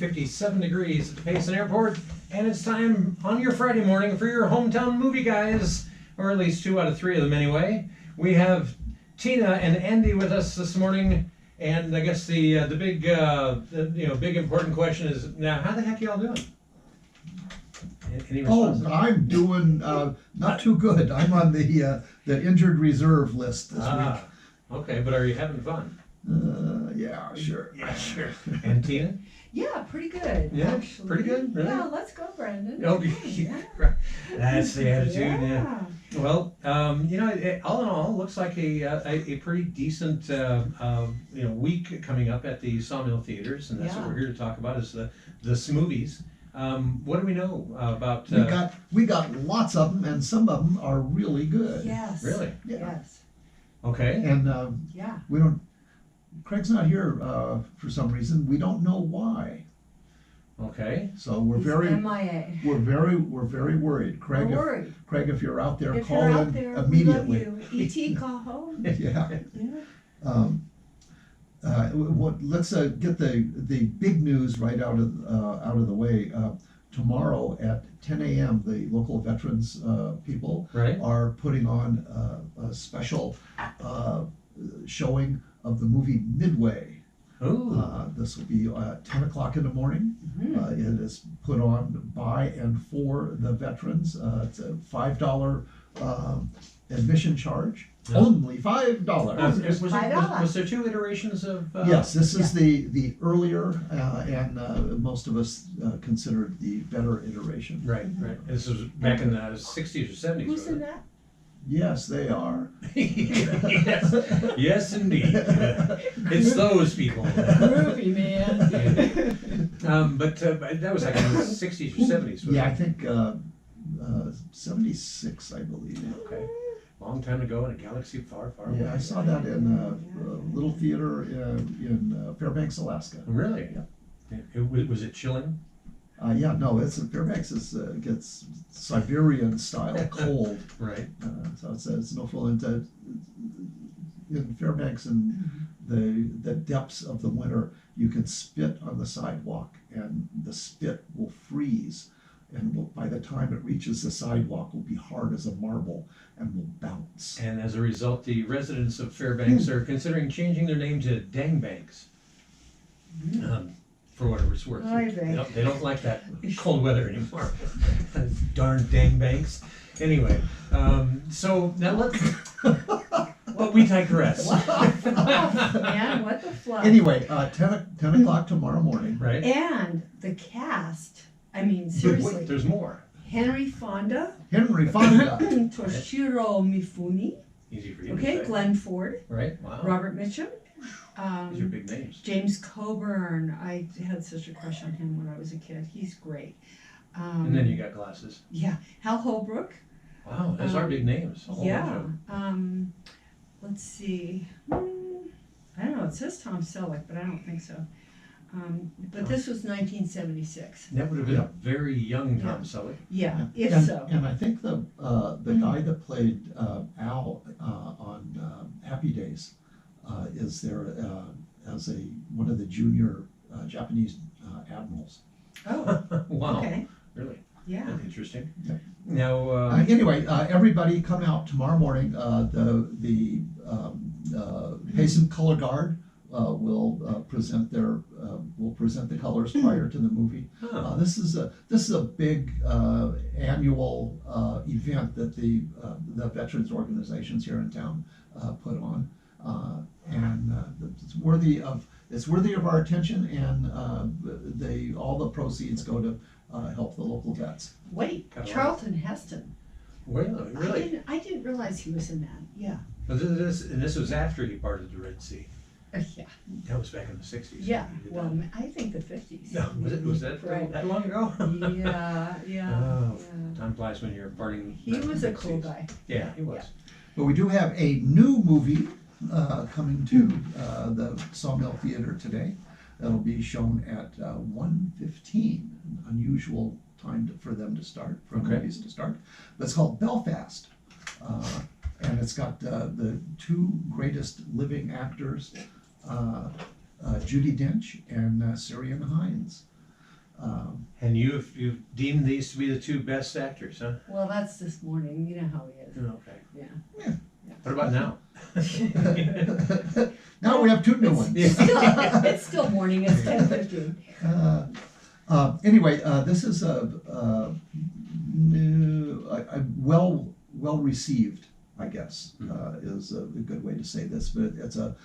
57 degrees at the Payson Airport, and it's time on your Friday morning for your hometown movie guys, or at least 2 out of 3 of them anyway. We have Tina and Andy with us this morning, and I guess the big big important question is now, how the heck y'all doing? Any responses? I'm doing not too good. I'm on the injured reserve list this week. Okay, but are you having fun? Yeah, sure. Yeah, sure. And Tina? Yeah, pretty good. Yeah, actually. pretty good? Really? Yeah, let's go, Brandon. Oh, yeah. right. That's the attitude, yeah. Well, all in all, looks like a pretty decent week coming up at the Sawmill Theaters, and that's what we're here to talk about is the smovies. What do we know about? We got lots of them, and some of them are really good. Yes. Really? Yeah. Yes. Okay. And yeah. we don't. Craig's not here for some reason. We don't know why. Okay. So we're He's very MIA. We're very worried. Craig, We're worried. Craig, if you're out there, If call you're in out there, immediately. we love you. ET, call home. Yeah. Yeah. Let's get the big news right out of the way. Tomorrow at 10 a.m., the local veterans people are putting on a special showing of the movie Midway. This will be 10 o'clock in the morning. Mm-hmm. It is put on by and for the veterans. It's a $5 admission charge. Yeah. Only $5. Was there 2 iterations of? Yes, this is the earlier and most of us considered the better iteration. Right. This was back in the 60s or 70s. Who's in that? Yes, they are. yes, indeed. It's those people. Groovy, man. But that was like in the 60s or 70s. Yeah, I think 76, I believe. Okay. Long time ago in a galaxy far, far away. Yeah, I saw that in a little theater in Fairbanks, Alaska. Really? Yeah. Was it chilling? No, Fairbanks gets Siberian style cold. Right. So it's no fun. In Fairbanks in the depths of the winter, you can spit on the sidewalk and the spit will freeze. And by the time it reaches the sidewalk, will be hard as a marble and will bounce. And as a result, the residents of Fairbanks are considering changing their name to Dangbanks. For whatever it's worth. They don't like that cold weather anymore. Darn Dangbanks. Anyway, so now let's. But we digress. Man, what the fluff. Anyway, 10 o'clock tomorrow morning. Right. And the cast. I mean, seriously. Wait, there's more. Henry Fonda. Toshiro Mifune. Easy for you. Okay, to say. Glenn Ford. Right. Wow. Robert Mitchum. These are big names. James Coburn. I had such a crush on him when I was a kid. He's great. And then you got glasses. Yeah. Hal Holbrook. Wow, those are big names. Yeah. Let's see. I don't know. It says Tom Selleck, but I don't think so. But this was 1976. That would have been a very young Tom Selleck. Yeah, so. And I think the guy that played Al on Happy Days is there as one of the junior Japanese admirals. Oh, wow. Okay. Really? Yeah. That's interesting. Yeah. Now, anyway, everybody come out tomorrow morning. The Payson Color Guard will present the colors prior to the movie. This is a big annual event that the veterans organizations here in town put on, and it's worthy of our attention. And all the proceeds go to help the local vets. Wait, Charlton Heston. Really? I didn't realize he was in that. Yeah. But this was after he parted the Red Sea. Yeah. That was back in the 60s. Yeah. Well, I think the 50s. No, was that right. that long ago? Yeah. Time flies when you're parting. He was a cool guy. Yeah, he was. Yeah. But we do have a new movie coming to the Sawmill Theater today. That'll be shown at 1:15, an unusual time for them to start, for movies to start. But it's called Belfast. And it's got the 2 greatest living actors, Judi Dench and Syrian Hines. And you've deemed these to be the two best actors, huh? Well, that's this morning. You know how he is. Okay. Yeah. What about now? Now we have two new ones. It's still morning. It's 10:15. Anyway, this is a well received, I guess, is a good way to say this. But it's a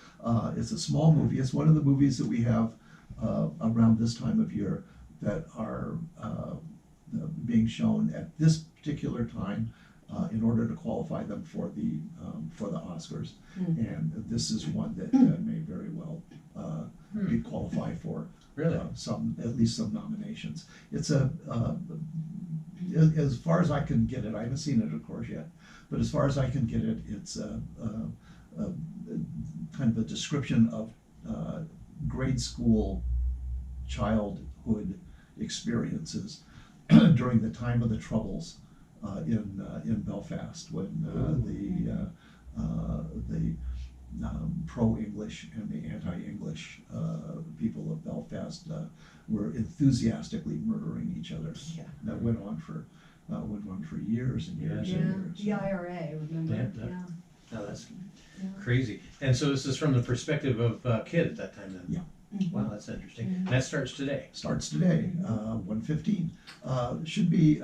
small movie. It's one of the movies that we have around this time of year that are being shown at this particular time in order to qualify them for the Oscars. And this is one that may very well be qualified for Really? at least some nominations. It's as far as I can get it, I haven't seen it of course yet, but as far as I can get it, it's kind of a description of grade school childhood experiences during the time of the Troubles in Belfast, when the pro-English and the anti-English people of Belfast were enthusiastically murdering each other. Yeah. That went on for years and years Yeah. and years. The IRA, remember? Yeah. No, that's Yeah. crazy. And so this is from the perspective of a kid at that time then? Yeah. Wow, that's interesting. And that starts today. Starts today, 1:15. Should be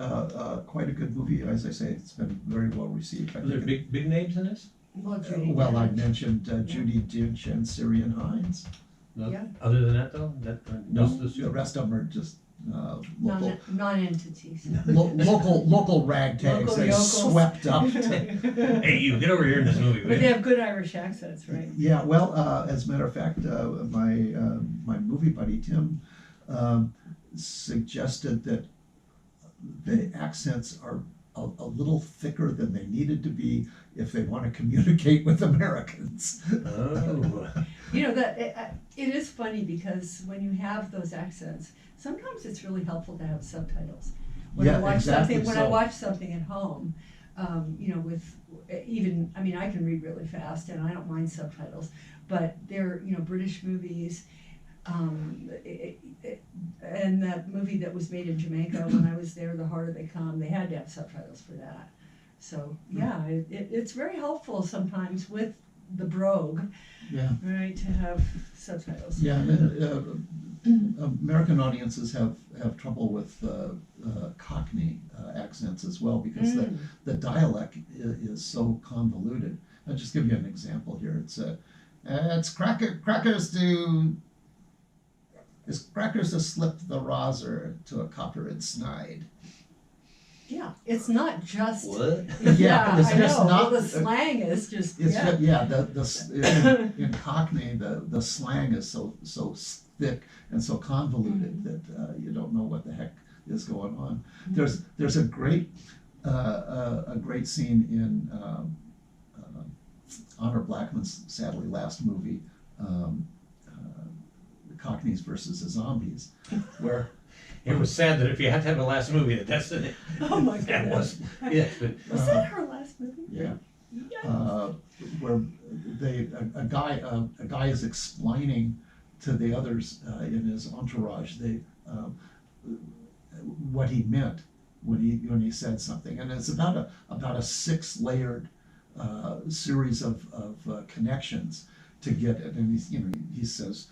quite a good movie. As I say, it's been very well received. I Are there think big names in this? Well, Judy well, I Dench. mentioned Judi Dench and Syrian Hines. No, Yeah. Other than that though? No, those two? the rest of them are just local Non-entities. local ragtags. Local They yokels. swept up. Hey, you get over here in this movie. will But they you? have good Irish accents, right? Yeah, well, as a matter of fact, my movie buddy Tim suggested that the accents are a little thicker than they needed to be if they want to communicate with Americans. Oh. You know that it is funny because when you have those accents, sometimes it's really helpful to have subtitles. When Yeah, I watch exactly something, when so. I watch something at home, with even I mean I can read really fast and I don't mind subtitles, but they're British movies. And that movie that was made in Jamaica when I was there, The Harder They Come, they had to have subtitles for that. So yeah, it's very helpful sometimes with the brogue, Yeah. right, to have subtitles. Yeah, American audiences have trouble with Cockney accents as well because the dialect is so convoluted. I'll just give you an example here. It's crackers to slip the roser to a copper and snide. Yeah, it's not just. What? Yeah, it's I just know. not- Well, the slang is just. It's Yeah. in Cockney the slang is so thick and so convoluted that you don't know what the heck is going on. There's a great scene in Honor Blackman's sadly last movie, Cockneys versus the Zombies, where It was sad that if you had to have a last movie, that's it. Oh my That goodness. was, yeah. But, Was that her last movie? yeah. Yes. Where a guy is explaining to the others in his entourage what he meant when he said something, and it's about a 6-layered series of connections to get it, and he says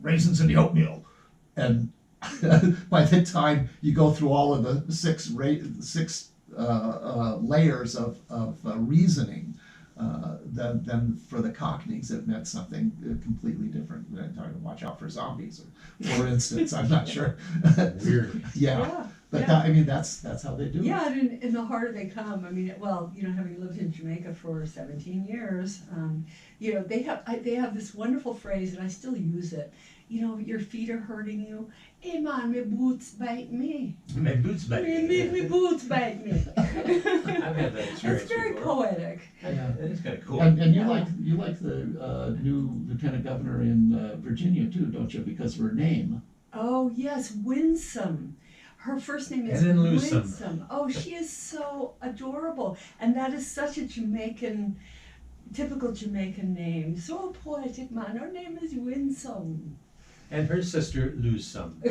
raisins in the oatmeal, and by the time you go through all of the six layers of reasoning, then for the Cockneys it meant something completely different. They're talking to watch out for zombies, for instance. I'm not sure. Weird. Yeah. But Yeah. that's how they do it. Yeah, and in The Harder They Come, I mean, well, having lived in Jamaica for 17 years, they have this wonderful phrase, and I still use it. Your feet are hurting you. Hey man, my boots bite me. My boots back. Me boots bite me. I've had that experience It's very before. poetic. Yeah. It is kind of cool. And you Yeah. like the new lieutenant governor in Virginia too, don't you? Because of her name. Oh yes, Winsome. Her first name is And then Lusome. Winsome. Oh, she is so adorable, and that is such a typical Jamaican name. So poetic, man. Her name is Winsome. and her sister lose some.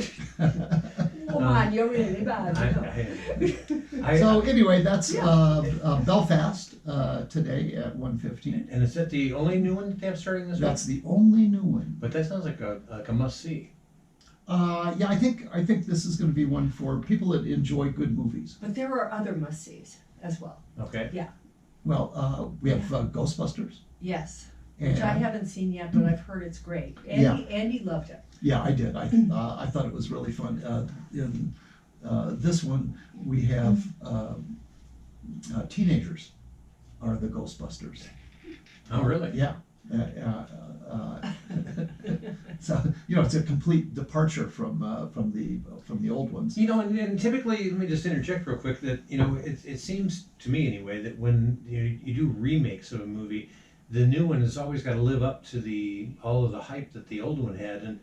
Oh man, you're really bad. So anyway, that's Belfast today at 1:15. And is that the only new one that they have starting this week? That's the only new one. But that sounds like a must see. Yeah, I think this is going to be one for people that enjoy good movies. But there are other must-sees as well. Okay. Well, we have Ghostbusters. Yes, And, which I haven't seen yet, but I've heard it's great. Andy loved it. Yeah, I did. I thought it was really fun. In this one, we have teenagers are the Ghostbusters. Oh, really? Yeah. So it's a complete departure from the old ones. And typically, let me just interject real quick that it seems to me anyway that when you do remakes of a movie, the new one has always got to live up to all of the hype that the old one had. And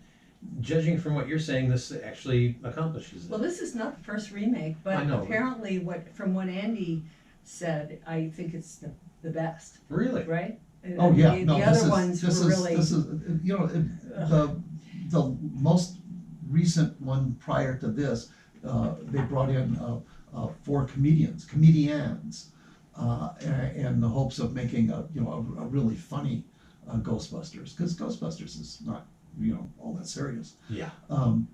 judging from what you're saying, this actually accomplishes that. Well, this is not the first remake, but I know. apparently, from what Andy said, I think it's the best. Really? Right? Oh yeah, The no, other ones were really. This is the most recent one prior to this. They brought in 4 comedians in the hopes of making a really funny Ghostbusters, because Ghostbusters is not all that serious. Yeah. Um,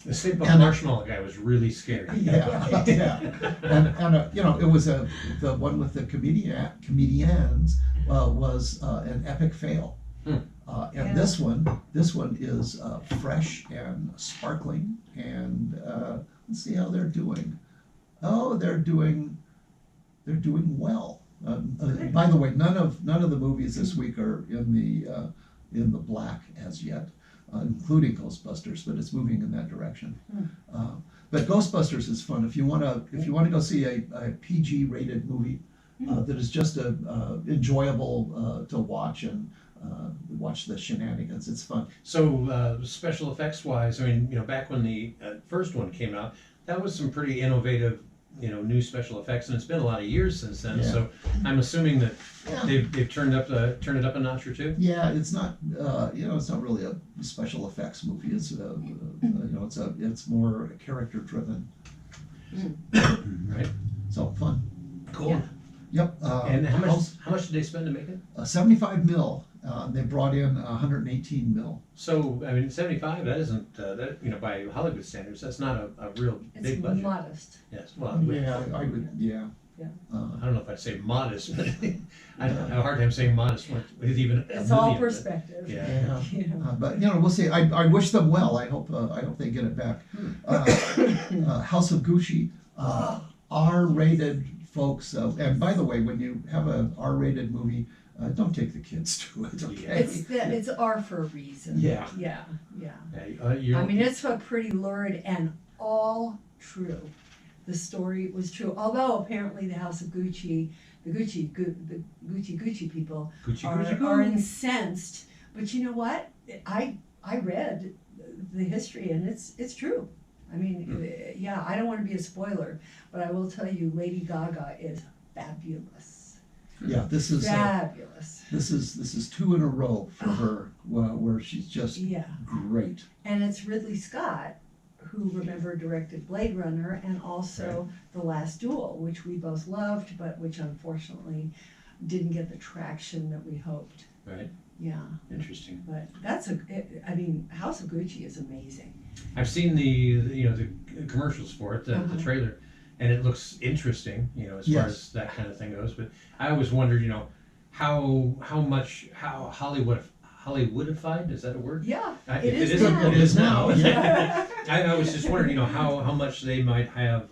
The Stay Puft Marshmallow guy was really scary. Yeah, yeah, and it was the one with the comedians was an epic fail, and this one is fresh and sparkling, and let's see how they're doing. Oh, they're doing well. By the way, none of the movies this week are in the black as yet. Including Ghostbusters, but it's moving in that direction. But Ghostbusters is fun if you want to go see a PG rated movie that is just enjoyable to watch and watch the shenanigans. It's fun. So special effects wise, I mean, back when the first one came out, that was some pretty innovative, new special effects, and it's been a lot of years since then. Yeah. So I'm assuming that they've turned it up a notch or two. Yeah, it's not it's not really a special effects movie. It's it's more character driven. Right. So fun. Cool. Yeah. Yep. And how much did they spend to make it? 75 mil. They brought in 118 mil. So I mean, 75. That isn't by Hollywood standards, that's not a real big budget. It's modest. Yes. Well, Yeah, I would. Yeah. Yeah. I don't know if I'd say modest, but I have a hard time saying modest with even. It's all perspective. Yeah. But we'll see. I wish them well. I hope they get it back. House of Gucci, R-rated, folks. And by the way, when you have an R-rated movie, don't take the kids to it. Okay. It's R for a reason. Yeah. Yeah. I mean, it's pretty lurid and all true. The story was true, although apparently the House of Gucci, the Gucci people are incensed. But you know what? I read the history, and it's true. I mean, I don't want to be a spoiler, but I will tell you, Lady Gaga is fabulous. Yeah, this is fabulous. This is 2 in a row for her, where she's just great. And it's Ridley Scott, who, remember, directed Blade Runner and also The Last Duel, which we both loved, but which unfortunately didn't get the traction that we hoped. Right. Yeah. Interesting. But House of Gucci is amazing. I've seen the commercials for it, the trailer, and it looks interesting, as far as that kind of thing goes. But I always wondered, how Hollywoodified, is that a word? Yeah, it is now. Yeah. I was just wondering, how much they might have,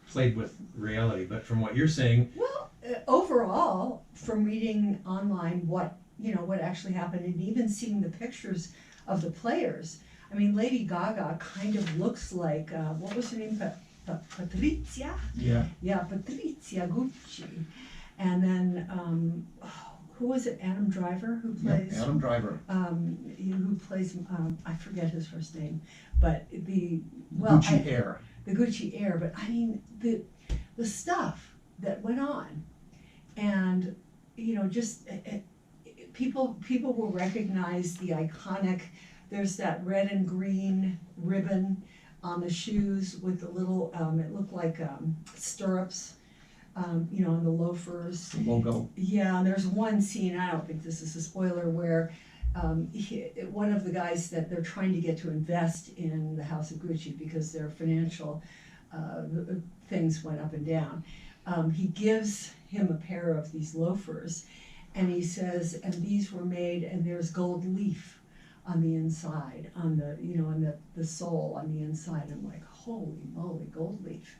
played with reality. But from what you're saying, well, overall, from reading online what actually happened, and even seeing the pictures of the players, I mean, Lady Gaga kind of looks like what was her name? Patrizia. Yeah. Yeah, Patrizia Gucci, and then. Who was it? Adam Driver, who plays. Adam Driver. Who plays? I forget his first name, but Gucci Air. The Gucci Air, but I mean the stuff that went on, and just people will recognize the iconic. There's that red and green ribbon on the shoes with the little. It looked like stirrups. You know, on the loafers. The logo. Yeah, and there's one scene, I don't think this is a spoiler, where one of the guys that they're trying to get to invest in the House of Gucci because their financial things went up and down. He gives him a pair of these loafers, and he says, and these were made, and there's gold leaf on the inside, on the, you know, on the sole on the inside. I'm like, holy moly, gold leaf.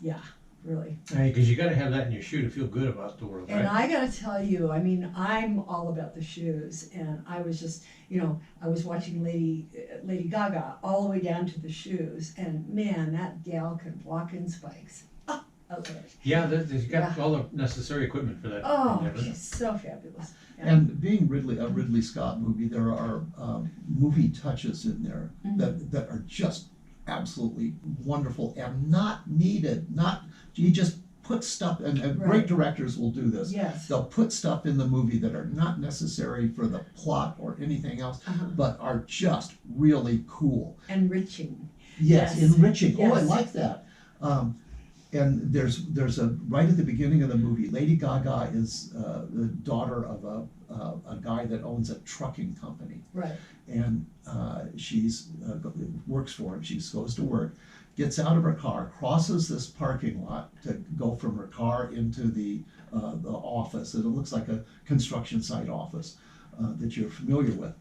Yeah. Really. Because you got to have that in your shoe to feel good about the world, right? And I got to tell you, I mean, I'm all about the shoes, and I was just, you know, I was watching Lady Gaga all the way down to the shoes, and man, that gal can walk in spikes. Oh, I love it. Yeah, she's got all the necessary equipment for that. Oh, endeavor. she's so fabulous. Yeah. And being a Ridley Scott movie, there are movie touches in there that are just absolutely wonderful and not needed. You just put stuff, and great Right. directors will do this. Yes. They'll put stuff in the movie that are not necessary for the plot or anything else, but are just really cool. Enriching. Yes, Yes. enriching. Oh, I Yes. like that. And there's a right at the beginning of the movie, Lady Gaga is the daughter of a guy that owns a trucking company, Right. and she's works for him. She goes to work, gets out of her car, crosses this parking lot to go from her car into the office. It looks like a construction site office that you're familiar with,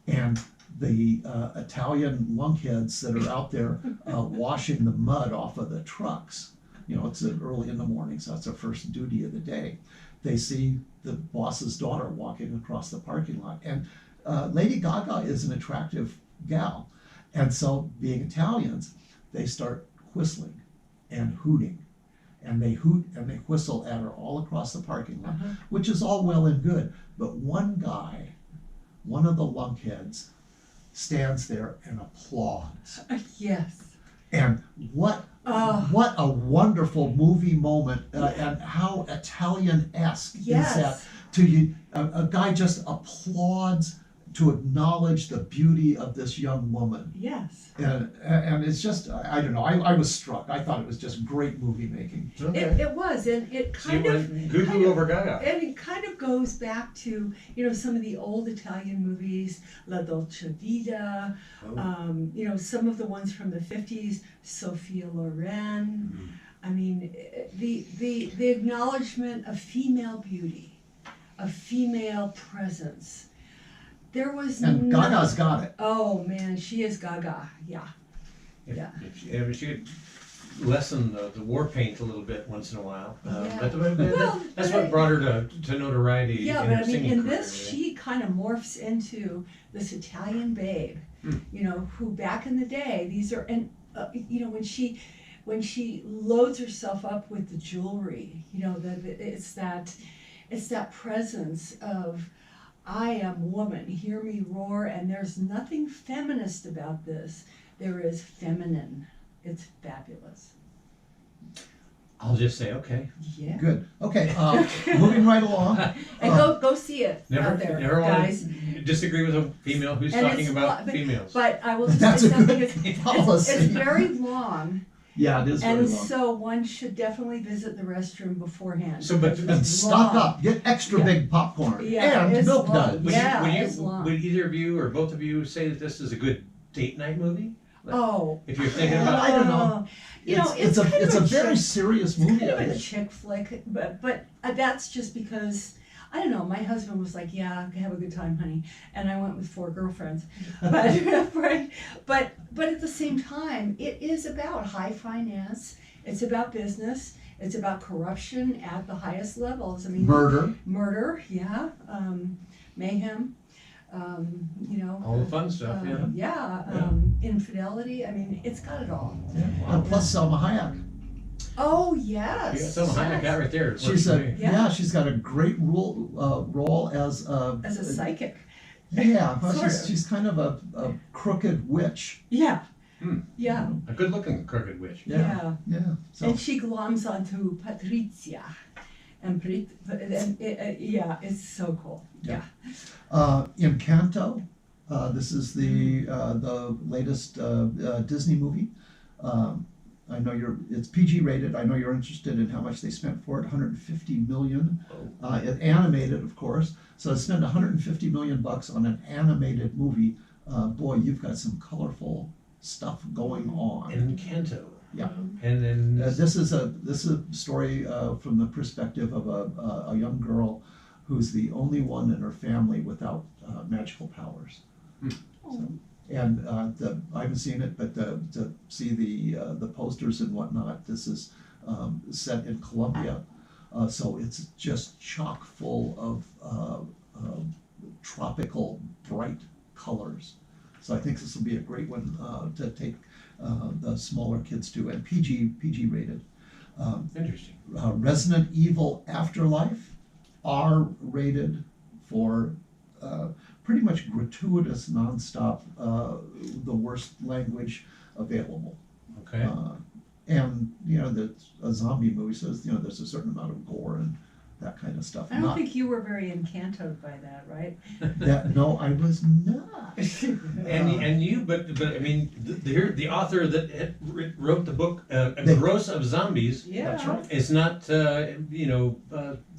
and the Italian lunkheads that are out there washing the mud off of the trucks. You know, it's early in the morning, so that's their first duty of the day. They see the boss's daughter walking across the parking lot, and Lady Gaga is an attractive gal, and so being Italians, they start whistling and hooting, and they hoot and they whistle at her all across the parking lot, which is all well and good. But one guy, one of the lunkheads, stands there and applauds. Yes. And what a wonderful movie moment, and how Italian-esque Yes. is that? To you, a guy just applauds to acknowledge the beauty of this young woman. Yes. And it's just, I don't know, I was struck. I thought it was just great movie making. It was, and it kind of Goo over Gaga. and it kind of goes back to, you know, some of the old Italian movies, La Dolce Vita, you know, some of the ones from the 50s, Sophia Loren. I mean, the acknowledgement of female beauty, of female presence. There was And Gaga's got it. Oh man, she is Gaga. Yeah. Yeah. If she could lessen the war paint a little bit once in a while. Yeah. That's what brought her to notoriety Yeah, in but her I mean, singing in career, this, really. she kind of morphs into this Italian babe, you know, who back in the day, these are, and you know, when she loads herself up with the jewelry, you know, it's that presence of, I am woman, hear me roar, and there's nothing feminist about this. There is feminine. It's fabulous. I'll just say, okay. Yeah. Good. Okay, moving right along. And go see it Never out there, want guys. to disagree with a female who's And talking it's about lo- females. But I will just That's say a something. good policy. It's very long, Yeah, it is very and long. so one should definitely visit the restroom beforehand. So, but- because And it's stock long. up, get extra Yeah. big popcorn, Yeah, and it's milk long. duds. Yeah. it's long. Would either of you or both of you say that this is a good date night movie? Oh. If you're thinking about, I don't know. You know, it's kind a of very chick- serious It's movie. kind of I a think. chick flick, but that's just because, I don't know, my husband was like, yeah, have a good time, honey. And I went with 4 girlfriends. But, right, but at the same time, it is about high finance. It's about business. It's about corruption at the highest levels. I mean, murder, yeah, mayhem, you know. all the fun stuff, Infidelity. I mean, it's got it all. And plus Selma Hayek. Oh, you got yes. someone like that right there. She's Works for me. she's got a great role as As a psychic. Yeah, well, Sort of. she's kind of a crooked witch. Yeah. Hmm. Yeah. A good-looking crooked witch. Yeah. So And she gloms onto Patrizia. yeah, it's so cool. Yeah. Encanto. This is the latest Disney movie. I know it's PG rated. I know you're interested in how much they spent for it. 150 million. It animated, of course. So to spend 150 million bucks on an animated movie, boy, you've got some colorful stuff going on. Encanto. Yeah. And then This is a story from the perspective of a young girl who's the only one in her family without magical powers. So, and I haven't seen it, but to see the posters and whatnot, this is set in Colombia, so it's just chock full of tropical bright colors. So I think this will be a great one to take the smaller kids to, and PG rated. interesting. Resident Evil Afterlife, R rated for pretty much gratuitous, nonstop, the worst language available. Okay. And that's a zombie movie, so there's a certain amount of gore and that kind of stuff. I don't think you were very encantoed by that, right? No, I was not. And you, but I mean, the author that wrote the book, A Gross of Zombies, Yeah. That's right. is not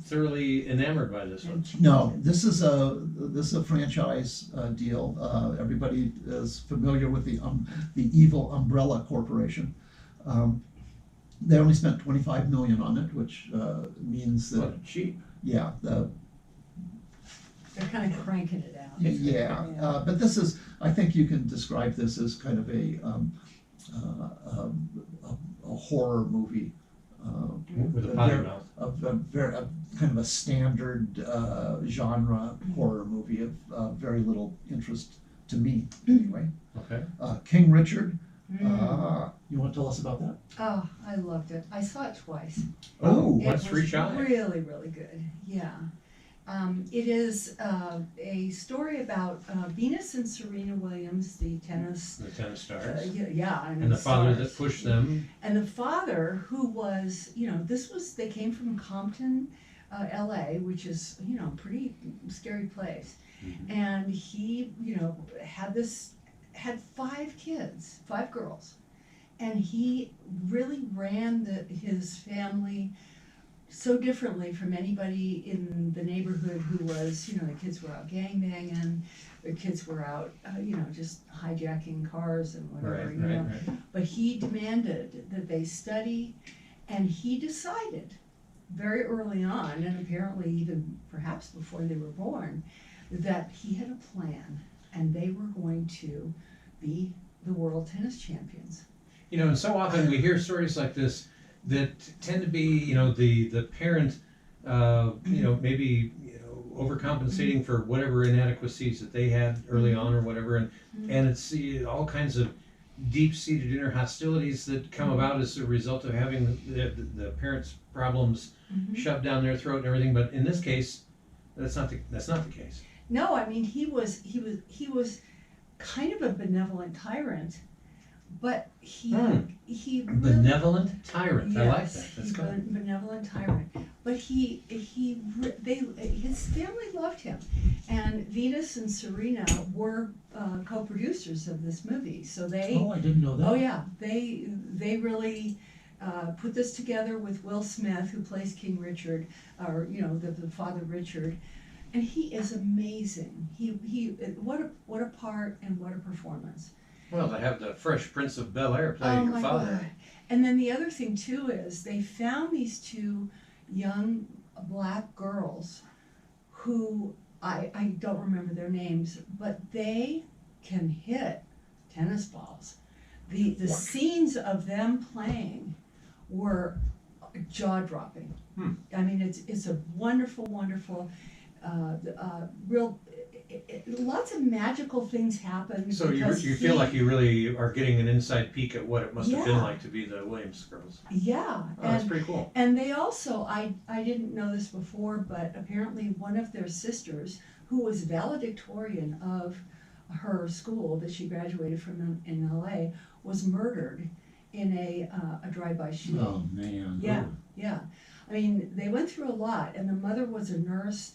thoroughly enamored by this one. No, this is a franchise deal. Everybody is familiar with the evil Umbrella Corporation. They only spent 25 million on it, which means that Well, cheap. yeah, They're kind of cranking it out. yeah. But this is, I think you can describe this as kind of a horror movie. With a potty mouth. A kind of a standard genre horror movie of very little interest to me, anyway. Okay. King Richard. You want to tell us about that? Oh, I loved it. I saw it twice. Oh, It That's was free shot. really, really good. Yeah. It is a story about Venus and Serena Williams, the tennis. The tennis stars. Yeah, I mean, And the father stars. that pushed them. And the father, who was, they came from Compton, LA, which is, a pretty scary place. Mhm. And he, had 5 kids, 5 girls. And he really ran his family so differently from anybody in the neighborhood who was, the kids were out gangbanging, the kids were out, just hijacking cars and whatever, Right. But he demanded that they study, and he decided very early on, and apparently even perhaps before they were born, that he had a plan, and they were going to be the world tennis champions. And so often we hear stories like this that tend to be, the parent, maybe, overcompensating for whatever inadequacies that they had early on or whatever, and it's all kinds of deep-seated inner hostilities that come about as a result of having the parents' problems shoved down their throat and everything. But in this case, that's not the case. No, I mean he was kind of a benevolent tyrant, but he really, Benevolent tyrant. yes, I like that. That's he's a good. benevolent tyrant. But his family loved him, and Venus and Serena were co-producers of this movie. So they, I didn't know that. oh yeah, they really put this together with Will Smith, who plays King Richard, or the father Richard. And he is amazing. What a part and what a performance. Well, to have the Fresh Prince of Bel-Air playing your father. God. And then the other thing too is they found these 2 young black girls who I don't remember their names, but they can hit tennis balls. The scenes of them playing were jaw-dropping. I mean, it's a wonderful, wonderful, real. Lots of magical things happen. So you feel like you really are getting an inside peek at what it must have been like to be the Williams girls. Yeah. Oh, that's pretty cool. And they also, I didn't know this before, but apparently one of their sisters, who was valedictorian of her school that she graduated from in LA, was murdered in a drive-by shooting. Oh man. Yeah, yeah. I mean, they went through a lot, and the mother was a nurse.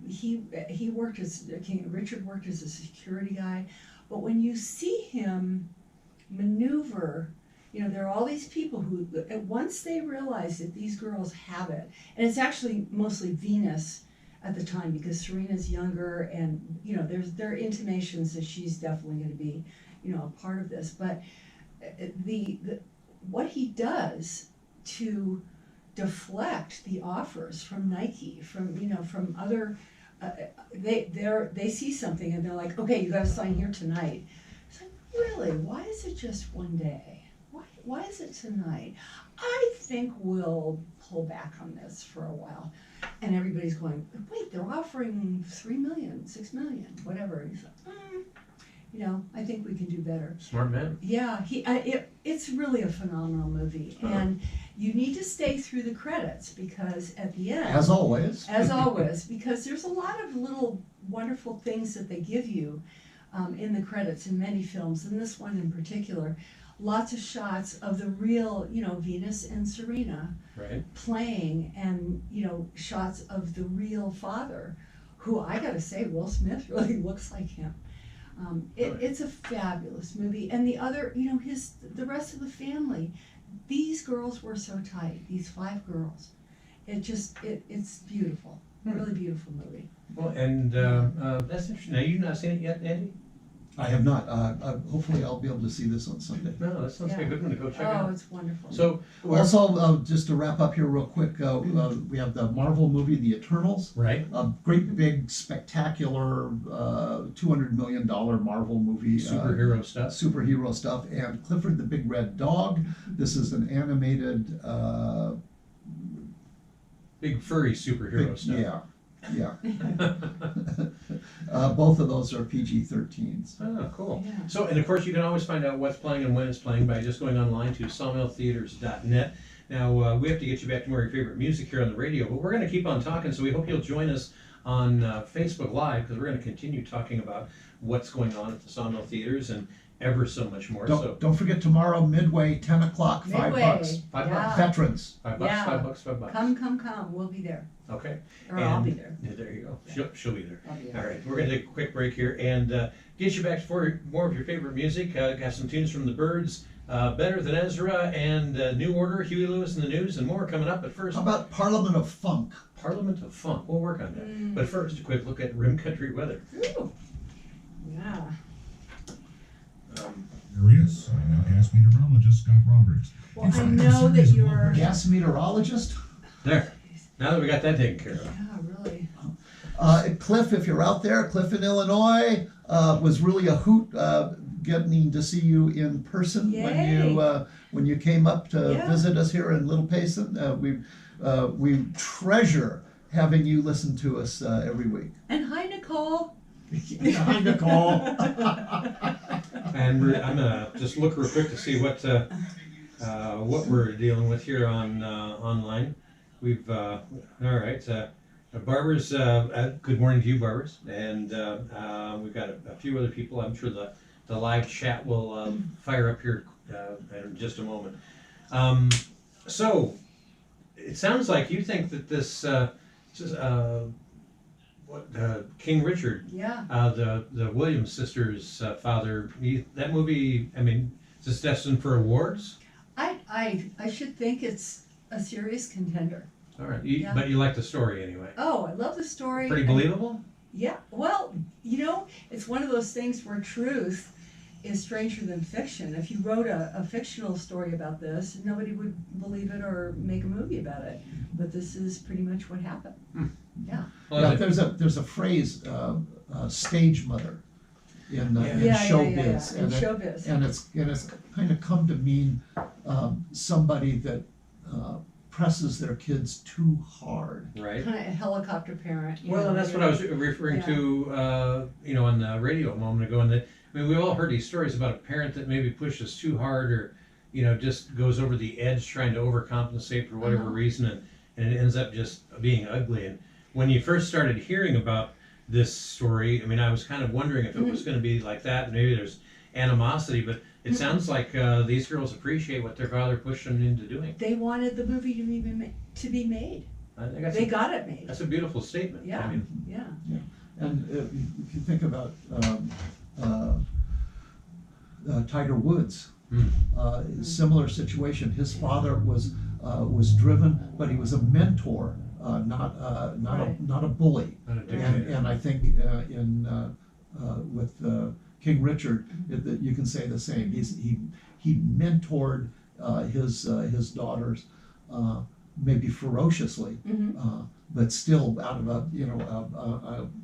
He worked as Richard worked as a security guy, but when you see him maneuver, you know, there are all these people who, once they realize that these girls have it, and it's actually mostly Venus at the time because Serena's younger, and you know, there are intimations that she's definitely going to be, you know, a part of this. But the what he does to deflect the offers from Nike, from other, they see something and they're like, okay, you got to sign here tonight. It's like, really? Why is it just one day? Why is it tonight? I think we'll pull back on this for a while. And everybody's going, wait, they're offering 3 million, 6 million, whatever. And he's like, you know, I think we can do better. Smart man. Yeah, it's really a phenomenal movie, and you need to stay through the credits because at the end, As always, because there's a lot of little wonderful things that they give you in the credits in many films, and this one in particular, lots of shots of the real, you know, Venus and Serena playing, and you know, shots of the real father, who I gotta say, Will Smith really looks like him. It's a fabulous movie, and the other, you know, the rest of the family, these girls were so tight. These 5 girls, it's beautiful, really beautiful movie. Well, and that's interesting. Now, you've not seen it yet, Andy? I have not. Hopefully, I'll be able to see this on Sunday. No, that sounds like a good one to go check out. Oh, it's wonderful. So, Also, just to wrap up here real quick, we have the Marvel movie, The Eternals. right, A great, big, spectacular, $200 million Marvel movie. Superhero stuff. And Clifford the Big Red Dog. This is an animated... big furry superhero stuff. Yeah. Both of those are PG-13s. Oh, cool. Yeah. So, and of course, you can always find out what's playing and when it's playing by just going online to sawmilltheaters.net. Now, we have to get you back to more of your favorite music here on the radio, but we're going to keep on talking, so we hope you'll join us on Facebook Live, because we're going to continue talking about what's going on at the Sawmill Theaters and ever so much more. Don't forget tomorrow, Midway, 10 o'clock, $5. $5. Veterans. $5, Yeah. $5. Come, we'll be there. Okay. Or I'll be there. Yeah, there you go. Yeah. She'll be there. I'll be there. All right, we're going to take a quick break here and get you back for more of your favorite music. Got some tunes from the Byrds, Better Than Ezra, and New Order, Huey Lewis and the News, and more coming up. But first, How about Parliament of Funk? Parliament of Funk. We'll work on that. But first, a quick look at Rim Country weather. Ooh. Yeah. There is. I now ask meteorologist Scott Roberts. Well, I know that you're. Gas meteorologist? There. Now that we got that taken care of. Yeah, really. Cliff, if you're out there, Cliff in Illinois, was really a hoot getting to see you in person when you came up to visit us here in Little Payson. We treasure having you listen to us every week. And hi, Nicole. Hi, Nicole. And I'm gonna just look real quick to see what we're dealing with here on online. We've all right. Barbara's. Good morning to you, Barbara's, and we've got a few other people. I'm sure the live chat will fire up here in just a moment. So it sounds like you think that this King Richard, the Williams sisters' father. That movie. I mean, is this destined for awards? I should think it's a serious contender. All right, but you like the story anyway. Oh, I love the story. Pretty believable? Yeah, well, you know, it's one of those things where truth is stranger than fiction. If you wrote a fictional story about this, nobody would believe it or make a movie about it. But this is pretty much what happened. Yeah. Well, there's a phrase, stage mother, in showbiz, in showbiz, and it's kind of come to mean somebody that presses their kids too hard. Right. Kind of a helicopter parent. Well, and that's what I was referring to, on the radio a moment ago. And we've all heard these stories about a parent that maybe pushes too hard, or just goes over the edge trying to overcompensate for whatever reason, and it ends up just being ugly. And when you first started hearing about this story, I mean, I was kind of wondering if it was going to be like that. Maybe there's animosity, but it sounds like these girls appreciate what their father pushed them into doing. They wanted the movie to be made. I think that's They got it made. that's a beautiful statement. Yeah. I mean, Yeah. And if you think about Tiger Woods, similar situation. His father was driven, but he was a mentor, not a bully. not a dictator. And I think with King Richard, you can say the same. He mentored his daughters, maybe ferociously, but still out of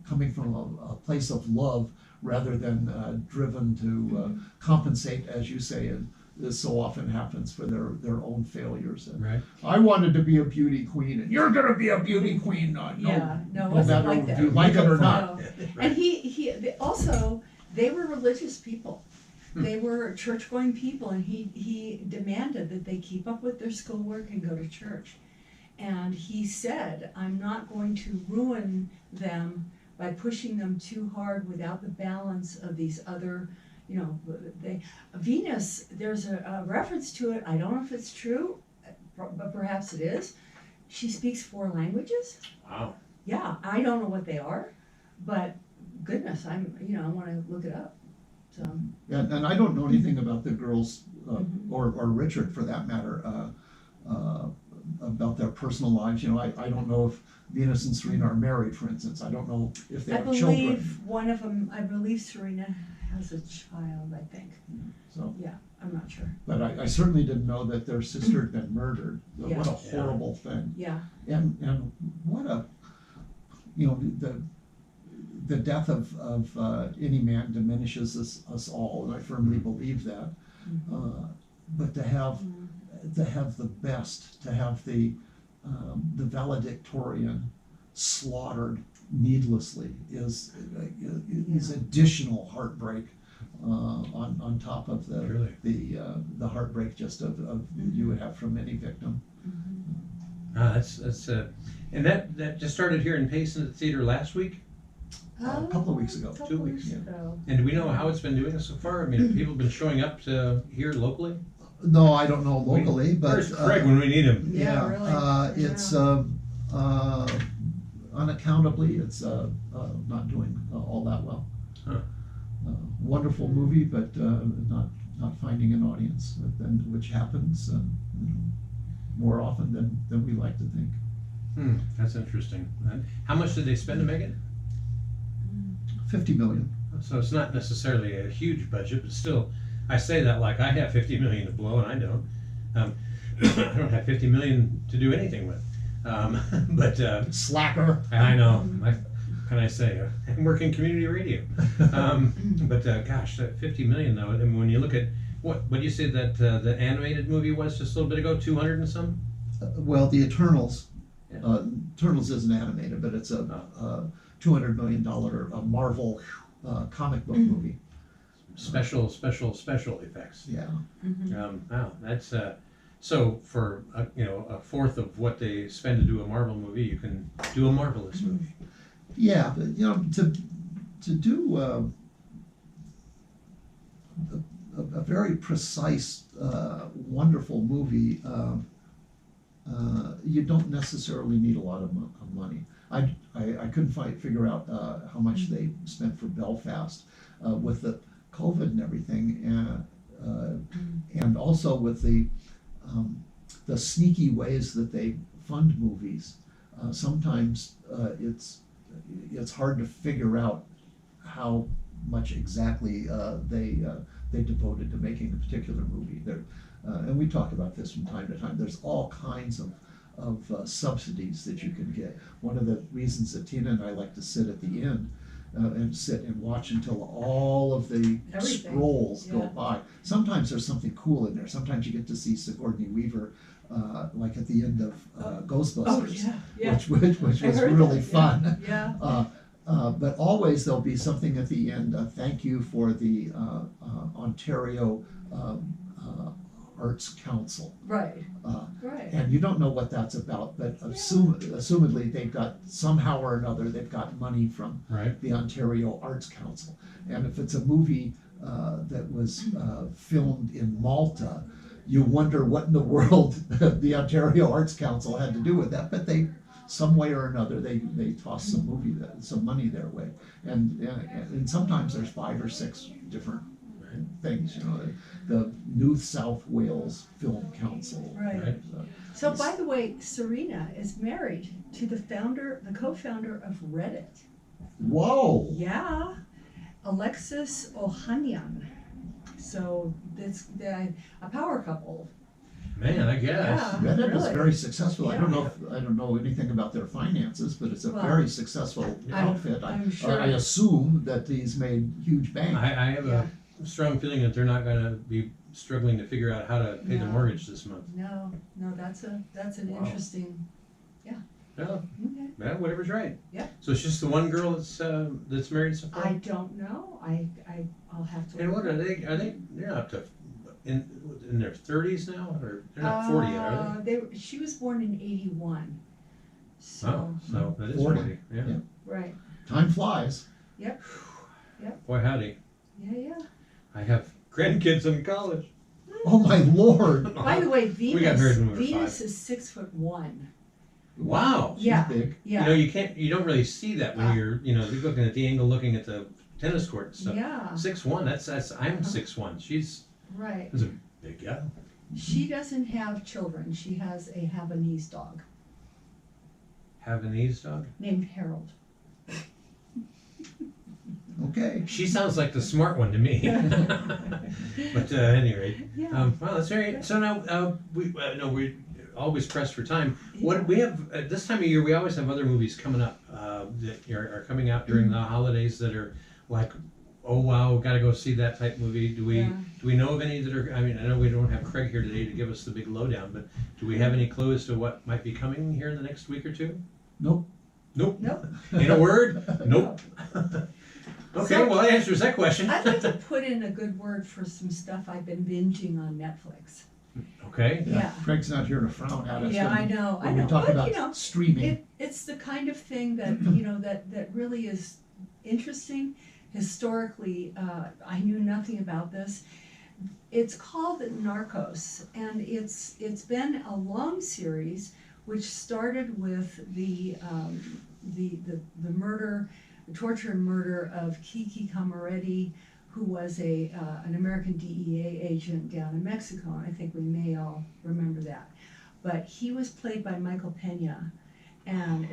coming from a place of love rather than driven to compensate, as you say, and this so often happens for their own failures. And Right. I wanted to be a beauty queen, and you're going to be a beauty queen. No Wasn't matter like if that. you like it or not. No. And they were religious people. They were church-going people, and he demanded that they keep up with their schoolwork and go to church. And he said, I'm not going to ruin them by pushing them too hard without the balance of these other, Venus, there's a reference to it, I don't know if it's true, but perhaps it is. She speaks 4 languages. Wow. Yeah, I don't know what they are, but goodness, I want to look it up. So. And I don't know anything about the girls, or Richard for that matter, about their personal lives. I don't know if Venus and Serena are married, for instance. I don't know if they have children. I believe Serena has a child, I think. So, Yeah, I'm not sure. but I certainly didn't know that their sister had been murdered. Yeah. What a horrible thing. Yeah. And what a, the death of any man diminishes us all, and I firmly believe that. But to have the best, to have the valedictorian slaughtered needlessly is additional heartbreak on top of the heartbreak just of you would have from any victim. That's and that just started here in Payson at the theater last week. A couple of weeks ago. 2 weeks, yeah. ago. And do we know how it's been doing so far? I mean, have people been showing up to here locally? No, I don't know locally, but Where's Craig when we need him? Yeah, really. It's unaccountably it's not doing all that well. Huh. Wonderful movie, but not finding an audience, which happens more often than we like to think. That's interesting. How much did they spend to make it? $50 million. So it's not necessarily a huge budget, but still, I say that like I have $50 million to blow, and I don't. I don't have $50 million to do anything with. But Slacker. I know. What can I say? I'm working community radio. But gosh, that $50 million though. I mean, when you look at what do you say that the animated movie was just a little bit ago, 200 and some? Well, the Eternals. Yeah. Eternals isn't animated, but it's a $200 million Marvel comic book movie. Special effects. Yeah. Wow, that's so for a fourth of what they spend to do a Marvel movie, you can do a marvelous movie. Yeah, but to do a very precise, wonderful movie, you don't necessarily need a lot of money. I couldn't figure out how much they spent for Belfast with the COVID and everything, and also with the sneaky ways that they fund movies. Sometimes it's hard to figure out how much exactly they devoted to making a particular movie. And we talk about this from time to time. There's all kinds of subsidies that you can get. One of the reasons that Tina and I like to sit at the end and sit and watch until all of the Everything. scrolls go Yeah. by. Sometimes there's something cool in there. Sometimes you get to see Sigourney Weaver like at the end of Ghostbusters, which was I heard really that, fun. Yeah. But always there'll be something at the end. Thank you for the Ontario Arts Council. Right. Right. And you don't know what that's about, but assumedly they've got, somehow or another, they've got money from Right. the Ontario Arts Council. And if it's a movie that was filmed in Malta. You wonder what in the world the Ontario Arts Council had to do with that, but they, some way or another, they tossed some money their way, and sometimes there's 5 or 6 different things. You know, the New South Wales Film Council. Right. So by the way, Serena is married to the co-founder of Reddit. Whoa! Yeah, Alexis Ohanian. So it's a power couple. Man, I guess. Yeah. Reddit was really. very successful. Yeah. I don't know anything about their finances, but it's a Well, very successful outfit. I'm sure. I assume that he's made huge bank. I have a strong feeling that they're not going to be struggling to figure out how to pay the No. mortgage this month. No, that's an Wow. interesting. No, Okay. yeah, whatever's right. Yeah. So it's just the one girl that's married so far. I don't know. I'll have to. And what are they? They're up to in their 30s now, or they're not 40 yet, are She was born in 81. they? So Oh, so that is 40. 40. Yeah. Yeah. right. Time flies. Boy, howdy. Yeah. I have grandkids in college. Oh my Lord! By the way, We got married when we were Venus 5. is 6'1". Wow. She's Yeah. big. Yeah. You don't really see that when you're looking at the angle, looking at the tennis court and stuff. Yeah. 6'1", that's I'm 6'1". She's Right. a big gal. She doesn't have children. She has a Havanese dog Havanese dog. named Harold. Okay. She sounds like the smart one to me. But at any rate, Yeah. well, that's very. So now we always pressed for time. What we have at this time of year, we always have other movies coming up that are coming out during the holidays that are like, oh wow, got to go see that type movie. Do we know of any that are? I mean, I know we don't have Craig here today to give us the big lowdown, but do we have any clue as to what might be coming here in the next week or two? Nope. Nope. Nope. In a word, nope. Okay, So- well that answers that question. I'd like to put in a good word for some stuff I've been binging on Netflix. Okay. Yeah. Craig's not here to frown at us. Yeah, when- I know. When we talk about streaming. It's the kind of thing that that really is interesting. Historically, I knew nothing about this. It's called Narcos, and it's been a long series which started with the murder, the torture and murder of Kiki Camaredi, who was an American DEA agent down in Mexico. And I think we may all remember that. But he was played by Michael Pena, and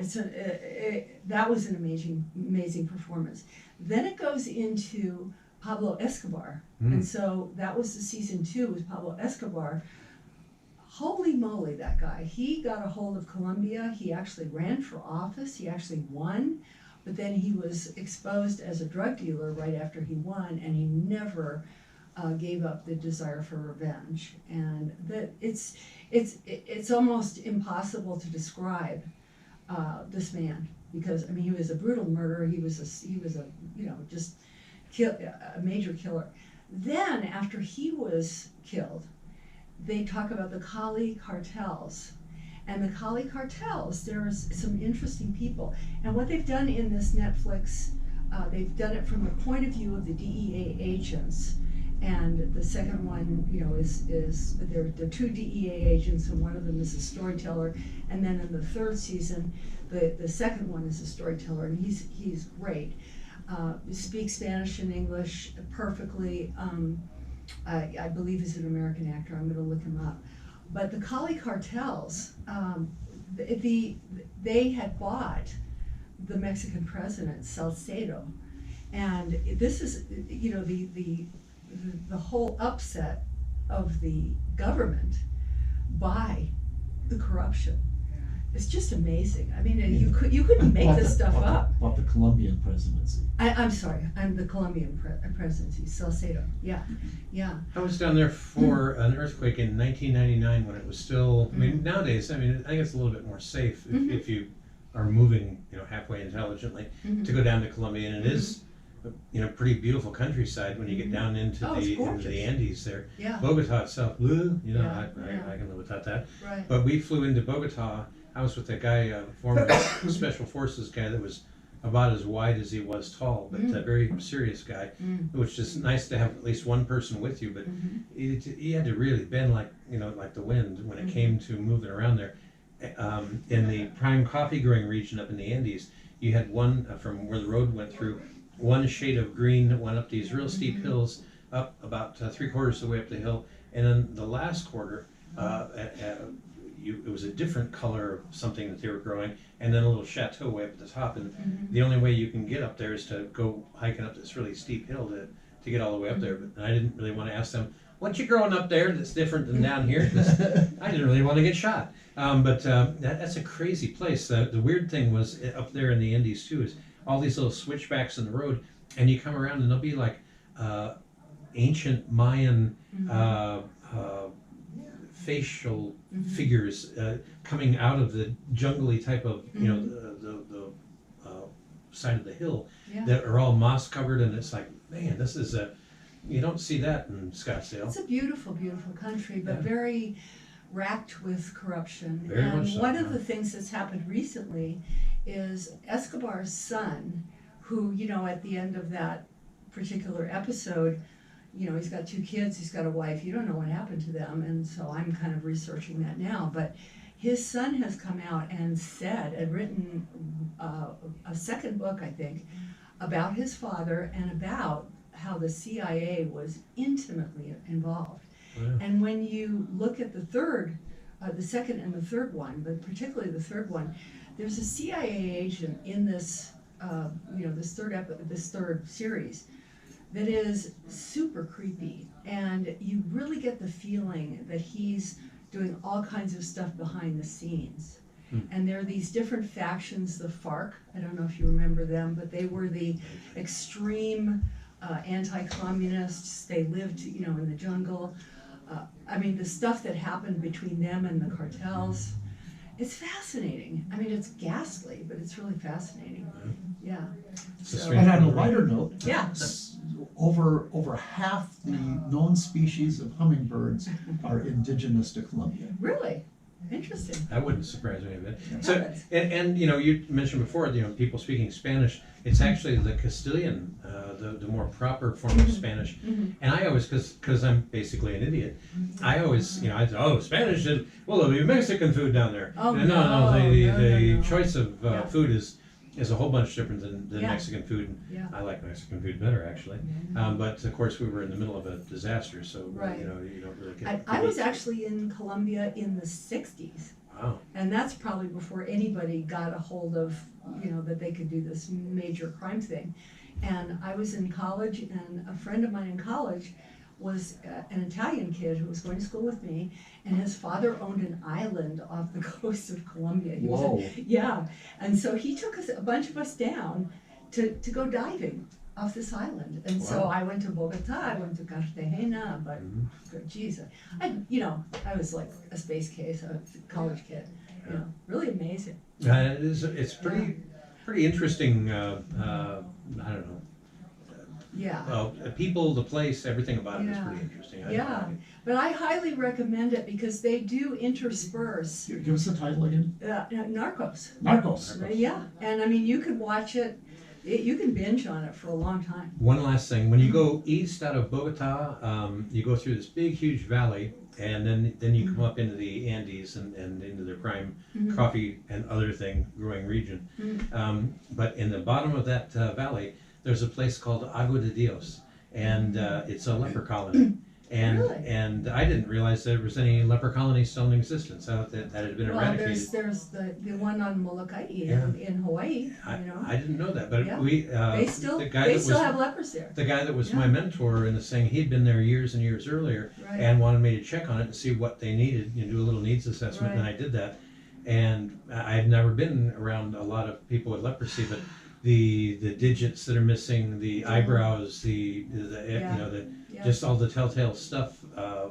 that was an amazing performance. Then it goes into Pablo Escobar, and so that was the season 2 was Pablo Escobar. Holy moly, that guy! He got a hold of Colombia. He actually ran for office. He actually won, but then he was exposed as a drug dealer right after he won, and he never gave up the desire for revenge. And it's almost impossible to describe this man, because I mean he was a brutal murderer. He was a a major killer. Then after he was killed, they talk about the Cali cartels. And the Cali cartels, there's some interesting people. And what they've done in this Netflix, they've done it from the point of view of the DEA agents. And the second one, is there are 2 DEA agents, and one of them is a storyteller. And then in the 3rd season, the second one is a storyteller, and he's great. Speaks Spanish and English perfectly. I believe he's an American actor. I'm going to look him up. But the Cali cartels, they had bought the Mexican president Salcedo, and this is the whole upset of the government by the corruption. It's just amazing. I mean, you couldn't make this stuff up. About the Colombian presidency. I'm sorry, I'm the Colombian presidency, Salcedo. Yeah. I was down there for an earthquake in 1999 when it was still. I mean, nowadays, I think it's a little bit more safe if you are moving, halfway intelligently to go down to Colombia, and it is, pretty beautiful countryside when you get down into the Andes there. Yeah. Bogota itself, I can live without that. Right. But we flew into Bogota. I was with a guy, a former special forces guy that was about as wide as he was tall, but a very serious guy, which is nice to have at least one person with you. But he had to really bend like like the wind when it came to moving around there. In the prime coffee growing region up in the Andes, you had one from where the road went through, one shade of green that went up these real steep hills, up about 3/4 of the way up the hill, and then the last quarter, it was a different color of something that they were growing, and then a little chateau way up at the top. And the only way you can get up there is to go hiking up this really steep hill to get all the way up there. But I didn't really want to ask them, what you growing up there that's different than down here? 'Cause I didn't really want to get shot. But that's a crazy place. The weird thing was up there in the Andes too is all these little switchbacks in the road, and you come around and there'll be like ancient Mayan facial figures coming out of the jungly type of the side of the hill that are all moss covered, and it's like, man, this is you don't see that in Scottsdale. It's a beautiful, beautiful country, but very racked with corruption. Very and much so, one of the things that's happened recently is Escobar's son, who, at the end of that particular episode, he's got 2 kids, he's got a wife, you don't know what happened to them, and so I'm kind of researching that now. But his son has come out and written a second book, I think, about his father and about how the CIA was intimately involved. Yeah. And when you look at the second and the third one, but particularly the third one, there's a CIA agent in this, this third series that is super creepy, and you really get the feeling that he's doing all kinds of stuff behind the scenes. And there are these different factions, the FARC, I don't know if you remember them, but they were the extreme anti-communists. They lived, in the jungle. The stuff that happened between them and the cartels, it's fascinating. It's ghastly, but it's really fascinating. Yeah. And on a lighter note, Yeah. over half the known species of hummingbirds are indigenous to Colombia. Really? Interesting. That wouldn't surprise me a bit. Yeah. So, and you mentioned before, people speaking Spanish. It's actually the Castilian, the more proper form of Spanish. And I always, because I'm basically an idiot, I always, I thought, Spanish, there'll be Mexican food down there. Oh, and no, the no. choice of food is a whole bunch different than Yeah. Mexican food. And Yeah. I like Mexican food better, actually. But of course, we were in the middle of a disaster, so Right. you don't really get. I was actually in Colombia in the 60s. Wow. And that's probably before anybody got a hold of, that they could do this major crime thing. And I was in college, and a friend of mine in college was an Italian kid who was going to school with me, and his father owned an island off the coast of Colombia. Whoa. Yeah, and so he took a bunch of us down to go diving off this island. And so Wow. I went to Bogota, I went to Cartagena, but geez, I was like a space case, a college kid, really amazing. It's pretty interesting. I don't know. Yeah. Well, people, the place, everything about it is Yeah. pretty interesting. Yeah, but I highly recommend it because they do intersperse Give us the title again. Narcos. Narcos. Yeah, and you could watch it, you can binge on it for a long time. One last thing, when you go east out of Bogota, you go through this big, huge valley, and then you come up into the Andes and into the prime coffee and other thing growing region. But in the bottom of that valley, there's a place called Agua de Dios, and it's a leper colony. And Really? and I didn't realize there was any leper colonies still in existence. That had been Well, eradicated. there's the one on Molokai Yeah. in Hawaii, I didn't know that, but Yeah. we They still the guy that was have lepers there. the guy that was Yeah. my mentor in this thing. He'd been there years and years earlier, Right. and wanted me to check on it and see what they needed. Do a little needs assessment, and Right. I did that. And I had never been around a lot of people with leprosy, but the digits that are missing, the eyebrows, the Yeah. just all the telltale stuff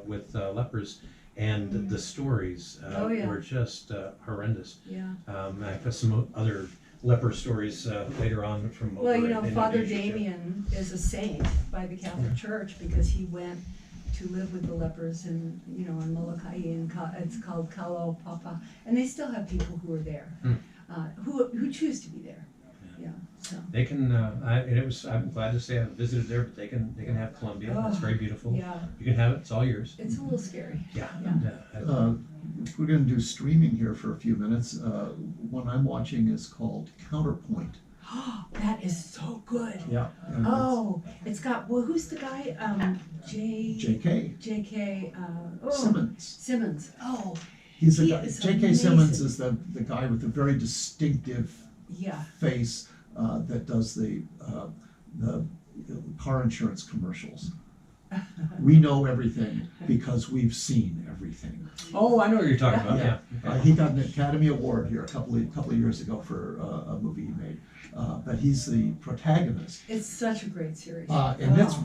with lepers, and the stories Oh, yeah. were just horrendous. Yeah. I put some other leper stories later on from Well, over in Father Indonesia, too. Damien is a saint by the Catholic Church because he went to live with the lepers in Molokai, and it's called Kalo Papa, and they still have people who are there, who choose to be there. Yeah. So, They can. I'm glad to say I visited there, but they can have Columbia. It's very beautiful. yeah, You can have it. It's all yours. it's a little scary. Yeah. Yeah. If we're going to do streaming here for a few minutes, one I'm watching is called Counterpoint. That is so good. Yeah. And Oh, it's got, well, who's the guy? it's J.K. J.K. Simmons. Simmons. Oh, He's a He guy. is J.K. amazing. Simmons is the guy with the very distinctive yeah. face that does the car insurance commercials. We know everything because we've seen everything. Oh, I know what you're talking about. Yeah. He got an Academy Award here a couple of years ago for a movie he made. But he's the protagonist, It's such a great series. and Oh,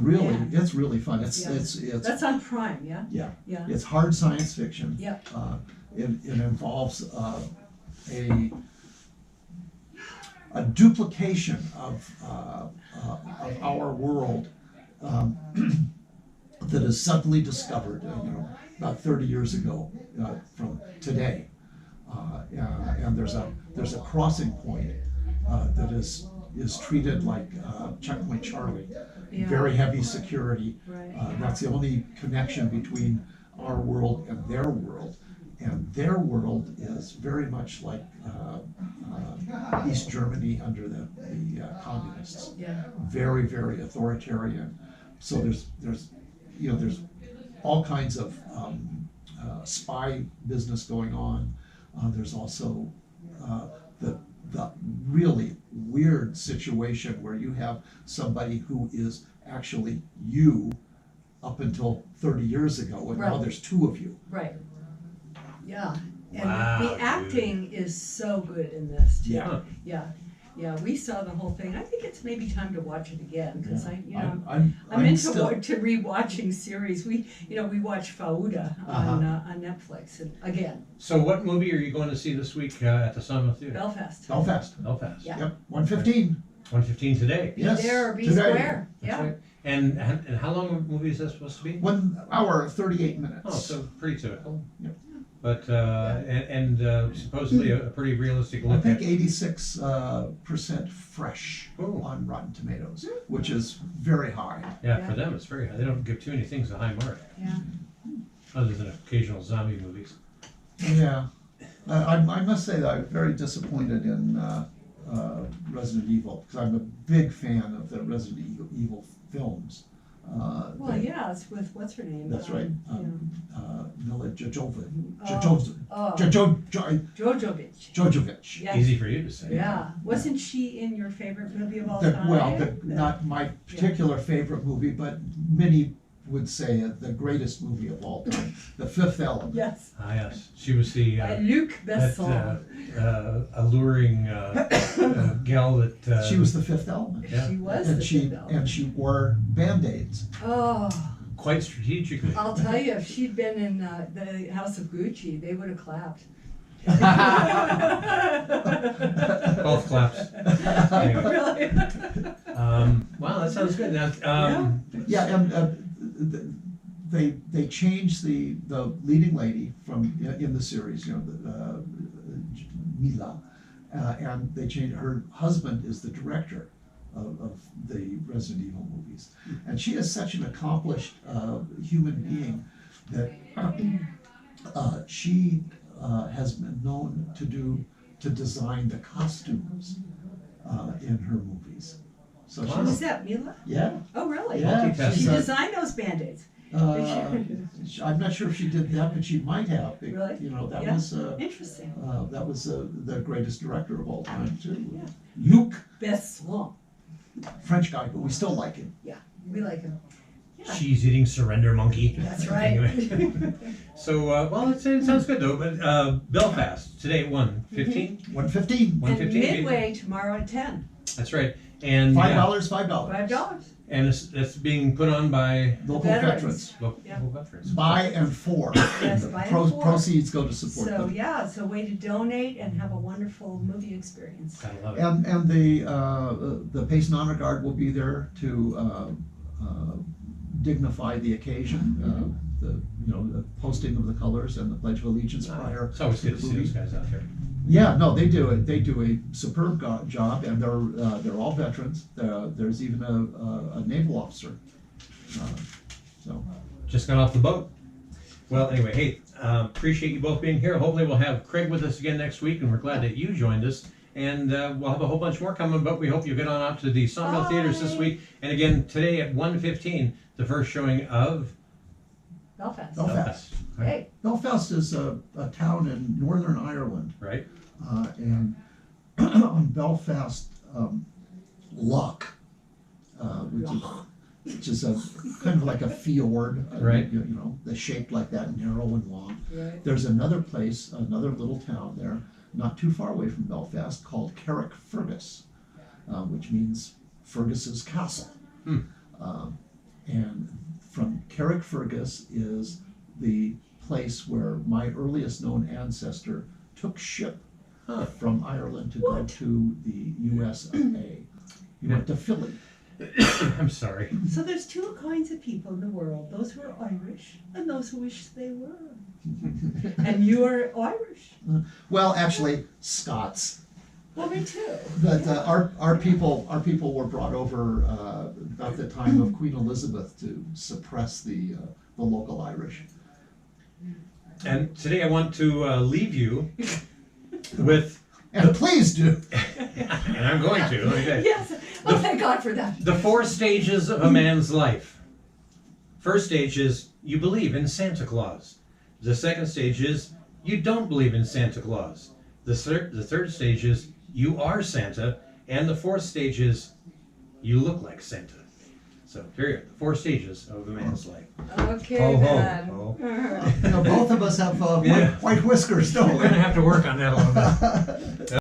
man. it's really fun. It's That's on Prime, yeah? yeah, Yeah. it's hard science fiction. Yep. It involves a duplication of our world that is suddenly discovered, about 30 years ago from today, and there's a crossing point that is treated like Checkpoint Charlie, Yeah. very heavy security. Right. That's the only connection between our world and their world. And their world is very much like East Germany under the communists. Yeah. Very, very authoritarian. So there's all kinds of spy business going on. There's also the really weird situation where you have somebody who is actually you up until 30 years ago, and now Right. there's two of you. Right. Yeah. And Wow, the dude. acting is so good in this too. Yeah. Yeah. Yeah. We saw the whole thing. I think it's maybe time to watch it again because I'm I'm into still, to rewatching series. We watch Fauda on Netflix and again So, what movie are you going to see this week at the Sawmill Theater? Belfast. Belfast. Belfast. Yeah. Yep, 1:15. 1:15 today. Be Yes, there or be today. square. That's Yeah. right. And how long a movie is that supposed to be? 1 hour 38 minutes. Oh, so pretty typical. Yep. But supposedly a pretty realistic I look think at. 86% fresh Ooh. on Rotten Tomatoes, which is very high. Yeah, Yeah. for them it's very high. They don't give too many things a high mark, Yeah. other than occasional zombie movies. Yeah, I must say that I'm very disappointed in Resident Evil because I'm a big fan of the Resident Evil films. Well, yeah, it's with what's her name? That's right. Yeah. Mila Jovovich. Oh. Jovovich. Jovovich. Yes. Easy for you to say. Yeah. Wasn't she in your favorite movie of all time? Not my particular favorite movie, but many would say the greatest movie of all time, The Fifth Element. Yes. Ah, yes. She was the Luc that Besson. alluring gal that. She was the Fifth Element. Yeah. She was And the she fifth element. and she wore Band-Aids. Oh, quite strategically. I'll tell you, if she'd been in the House of Gucci, they would have clapped. Both claps. Anyway. Really? Wow, that sounds good. Now, Yeah, and they changed the leading lady from in the series, Mila, and they changed her husband is the director of the Resident Evil movies, and she is such an accomplished human being that she has been known to design the costumes in her movies. So Wow. Who's she's that, Mila? yeah. Oh, really? Yeah, Multitasking. She she's a- designed those Band-Aids. I'm not sure if she did that, but she might have. Really? That Yeah. was Interesting. the greatest director of all time too. Yeah. Luc, Besson. French guy, but we still like him. Yeah, we like him. Yeah. cheese eating surrender monkey. That's right. Anyway. So, well, it sounds good though. But Belfast today at 1:15. 1:15. And 1:15. Midway tomorrow at 10. That's right. And $5. $5. And it's being put on by Local Veterans. veterans. local Yeah. veterans. Buy and for. Yes, The buy and for. Proceeds go to support So them. yeah, it's a way to donate and have a wonderful movie experience. Gotta love it. And the Pace and Honor Guard will be there to dignify the occasion. The posting of the colors and the Pledge of Allegiance prior. It's always to good the to see movie. those guys out there. Yeah, no, they do it. They do a superb job, and they're all veterans. There's even a naval officer. So Just got off the boat. Well, anyway, hey, appreciate you both being here. Hopefully we'll have Craig with us again next week, and we're glad that you joined us. And we'll have a whole bunch more coming, but we hope you get on out to the Sawmill Theaters this week. And again, today at 1:15, the first showing of Belfast. Belfast. Hey. Belfast is a town in Northern Ireland, right? and on Belfast Loch, which is a kind of like a fjord, Right. You know, they're shaped like that, narrow and long. Right. There's another place, another little town there, not too far away from Belfast, called Carrickfergus, which means Fergus's castle. And from Carrickfergus is the place where my earliest known ancestor took ship from Ireland to go to the USA. He went to Philly. I'm sorry. So there's two kinds of people in the world, those who are Irish and those who wish they were. And you are Irish. Well, actually, Scots. Well, me too. But our people were brought over about the time of Queen Elizabeth to suppress the local Irish. And today I want to leave you with, And please do. and I'm going to, okay. Yes. Oh, thank God for that. The 4 stages of a man's life. First stage is you believe in Santa Claus. The second stage is you don't believe in Santa Claus. The third stage is you are Santa. And the fourth stage is you look like Santa. So here you are, the 4 stages of a man's life. Okay, Ho, ho, then. ho. You know, both of us have Yeah. white whiskers, don't We're we? going to have to work on that a little bit.